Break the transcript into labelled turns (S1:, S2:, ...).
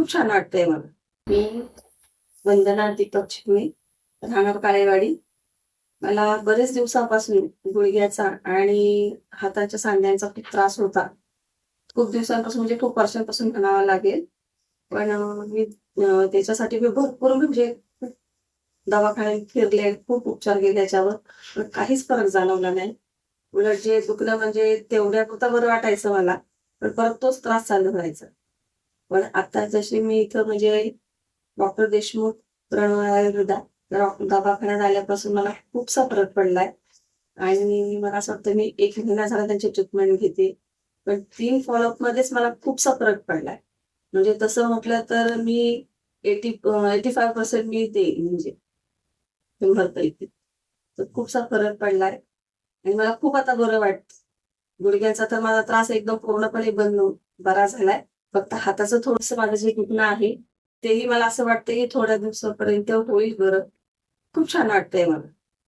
S1: खूप छान वाटतंय मला. मी वंदना दीपक चिटणे, राहणार काळेवाडी. मला बरेच दिवसापासून गुडघ्याचा आणि हाताच्या सांध्यांचा खूप त्रास होता. खूप दिवसांपासून म्हणजे खूप वर्षांपासून म्हणावं लागेल. पण त्याच्यासाठी मी भरपूर म्हणजे खूप दवाखान्यात फिरले, खूप उपचार केले त्याच्यावर. पण काहीच फरक जाणवला नाही. उलट जे दुखणं म्हणजे तेवढ्यापुरतं बरं वाटायचं मला. पण परत तोच त्रास चालू व्हायचा. पण आता जशी मी इथं म्हणजे डॉक्टर देशमुख प्रणव आयुर्वेदा दवाखान्यात आल्यापासून मला खूपसा फरक पडलाय. आणि मला असं वाटतं मी 1 महिना झाला त्यांची ट्रीटमेंट घेते. पण 3 फॉलोअपमध्येच मला खूपसा फरक पडलाय. म्हणजे तसं म्हटलं तर मी 85% मी देईन म्हणजे 100पैकी. तर खूपसा फरक पडलाय आणि मला खूप आता बरं वाटतं. गुडघ्याचा तर माझा त्रास एकदम पूर्णपणे बरा झालाय. फक्त हाताचं थोडंसं माझं जे दुखणं आहे, तेही मला असं वाटतं की थोड्या दिवसापर्यंत होईल बरं. खूप छान वाटतंय मला.